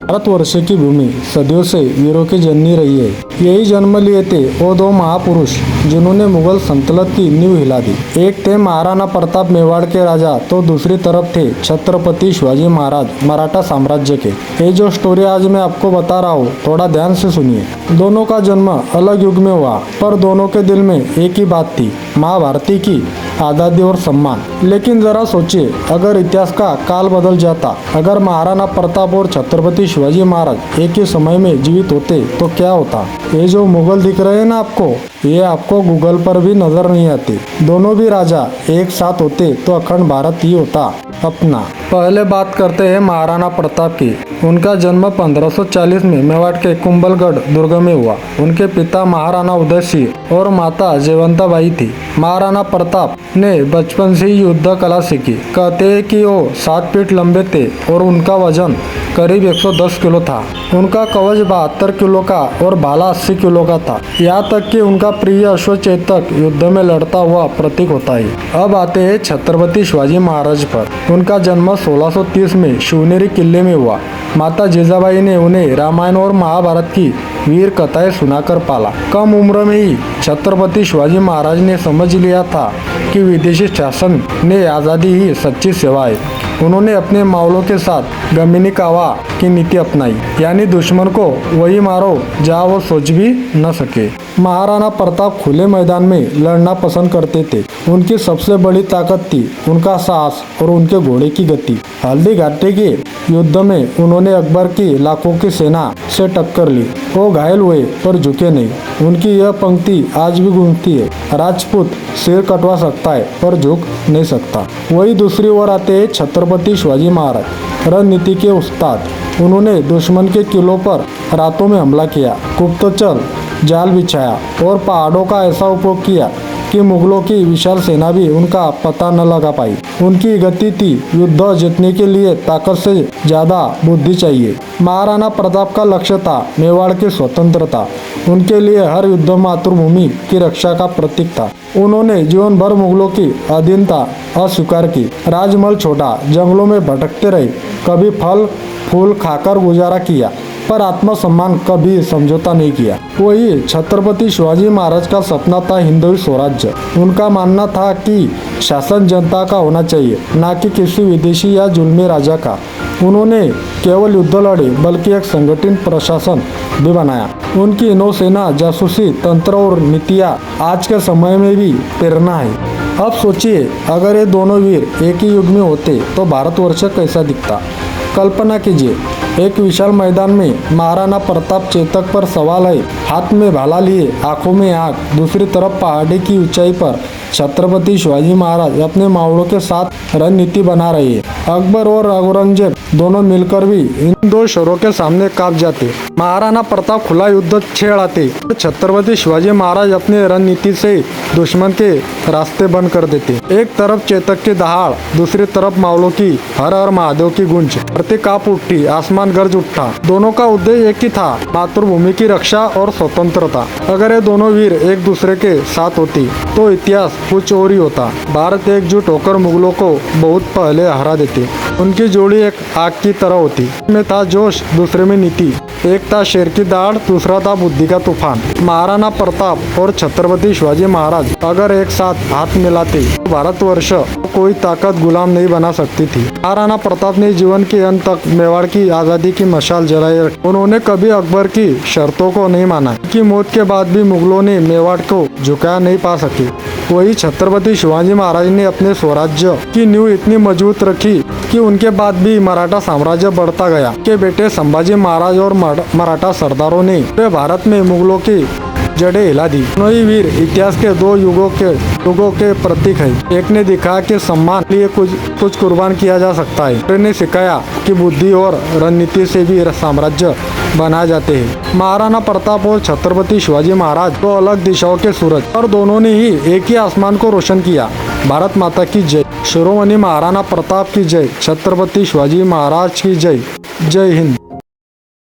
भारतवर्ष की भूमि सदियों से वीरों की जननी रही है। यही जन्म लिए थे वो दो महापुरुष जिन्होंने मुगल सल्तनत की नींव हिला दी। एक थे महाराणा प्रताप मेवाड़ के राजा, तो दूसरी तरफ थे छत्रपति शिवाजी महाराज मराठा साम्राज्य के। ये जो स्टोरी आज मैं आपको बता रहा हूँ, थोड़ा ध्यान से सुनिए। दोनों का जन्म अलग युग में हुआ, पर दोनों के दिल में एक ही बात थी, माँ भारती की आज़ादी और सम्मान। लेकिन जरा सोचिए, अगर इतिहास का काल बदल जाता, अगर महाराणा प्रताप और छत्रपति शिवाजी महाराज एक ही समय में जीवित होते तो क्या होता। ये जो मुगल दिख रहे हैं ना आपको, ये आपको गूगल पर भी नजर नहीं आते। दोनों भी राजा एक साथ होते तो अखंड भारत ही होता अपना। पहले बात करते हैं महाराणा प्रताप की। उनका जन्म 1540 में मेवाड़ के कुंभलगढ़ दुर्ग में हुआ। उनके पिता महाराणा उदय सिंह और माता जयवंताबाई थी। महाराणा प्रताप ने बचपन से ही युद्ध कला सीखी। कहते हैं कि वो 7 फीट लंबे थे और उनका वजन करीब 110 किलो था। उनका कवच 72 किलो का और भाला 80 किलो का था। यहाँ तक कि उनका प्रिय अश्वचेतक युद्ध में लड़ता हुआ प्रतीक होता है। अब आते हैं छत्रपति शिवाजी महाराज पर। उनका जन्म 1630 में शिवनेरी किले में हुआ। माता जिजाबाई ने उन्हें रामायण और महाभारत की वीर कथाएं सुनाकर पाला। कम उम्र में ही छत्रपति शिवाजी महाराज ने समझ लिया था कि विदेशी शासन ने आज़ादी ही सच्ची सेवा है। उन्होंने अपने मावलों के साथ गमीनी कावा की नीति अपनाई, यानी दुश्मन को वही मारो जहाँ वो सोच भी न सके। महाराणा प्रताप खुले मैदान में लड़ना पसंद करते थे। उनकी सबसे बड़ी ताकत थी उनका साहस और उनके घोड़े की गति। हल्दी घाटी के युद्ध में उन्होंने अकबर की लाखों की सेना से टक्कर ली। वो घायल हुए पर झुके नहीं। उनकी यह पंक्ति आज भी गूंजती है, राजपूत सिर कटवा सकता है पर झुक नहीं सकता। वही दूसरी ओर आते हैं छत्रपति शिवाजी महाराज, रणनीति के उस्ताद। उन्होंने दुश्मन के किलों पर रातों में हमला किया, गुप्तचर जाल बिछाया और पहाड़ों का ऐसा उपयोग किया कि मुगलों की विशाल सेना भी उनका पता न लगा पाई। उनकी गति थी, युद्ध जीतने के लिए ताकत से ज्यादा बुद्धि चाहिए। महाराणा प्रताप का लक्ष्य था मेवाड़ की स्वतंत्रता। उनके लिए हर युद्ध मातृभूमि की रक्षा का प्रतीक था। उन्होंने जीवन भर मुगलों की अधीनता अस्वीकार की, राजमहल छोड़ा, जंगलों में भटकते रहे, कभी फल फूल खाकर गुजारा किया, पर आत्मसम्मान कभी समझौता नहीं किया। वही छत्रपति शिवाजी महाराज का सपना था हिंदवी स्वराज्य। उनका मानना था कि शासन जनता का होना चाहिए, ना कि किसी विदेशी या जुल्मी राजा का। उन्होंने केवल युद्ध लड़े बल्कि एक संगठित प्रशासन भी बनाया। उनकी नौसेना, जासूसी तंत्र और नीतियाँ आज के समय में भी प्रेरणा है। अब सोचिए, अगर ये दोनों वीर एक ही युग में होते तो भारतवर्ष कैसा दिखता। कल्पना कीजिए, एक विशाल मैदान में महाराणा प्रताप चेतक पर सवार है, हाथ में भाला लिए, आंखों में आग। दूसरी तरफ पहाड़ी की ऊंचाई पर छत्रपति शिवाजी महाराज अपने मावड़ों के साथ रणनीति बना रहे हैं। अकबर और औरंगजेब दोनों मिलकर भी इन दो शरों के सामने कांप जाते। महाराणा प्रताप खुला युद्ध छेड़ाते, छत्रपति शिवाजी महाराज अपने रणनीति से दुश्मन के रास्ते बंद कर देते। एक तरफ चेतक की दहाड़, दूसरी तरफ मावलों की हर हर महादेव की गूंज। धरती कांप उठी, आसमान गरज उठा। दोनों का उद्देश्य एक ही था, मातृभूमि की रक्षा और स्वतंत्रता। अगर ये दोनों वीर एक दूसरे के साथ होती तो इतिहास कुछ और ही होता। भारत एकजुट होकर मुगलों को बहुत पहले हरा देती। उनकी जोड़ी एक आग की तरह होती, में था जोश, दूसरे में नीति। एक था शेर की दाढ़, दूसरा था बुद्धि का तूफान। महाराणा प्रताप और छत्रपति शिवाजी महाराज अगर एक साथ हाथ मिलाते तो भारतवर्ष कोई ताकत गुलाम नहीं बना सकती थी। महाराणा प्रताप ने जीवन के अंत तक मेवाड़ की आजादी की मशाल जलाई रखी। उन्होंने कभी अकबर की शर्तों को नहीं माना। उनकी मौत के बाद भी मुगलों ने मेवाड़ को झुका नहीं पा सके। वही छत्रपति शिवाजी महाराज ने अपने स्वराज्य की नींव इतनी मजबूत रखी कि उनके बाद भी मराठा साम्राज्य बढ़ता गया। के बेटे संभाजी महाराज और मराठा सरदारों ने पूरे भारत में मुगलों की जड़ें हिला दी। दोनों ही वीर इतिहास के दो युगों के प्रतीक है। एक ने दिखाया कि सम्मान के लिए कुछ कुर्बान किया जा सकता है, दूसरे ने सिखाया कि बुद्धि और रणनीति से भी साम्राज्य बनाए जाते हैं। महाराणा प्रताप और छत्रपति शिवाजी महाराज दो अलग दिशाओं के सूरज, और दोनों ने ही एक ही आसमान को रोशन किया। भारत माता की जय। शिरोमणि महाराणा प्रताप की जय। छत्रपति शिवाजी महाराज की जय। जय हिंद।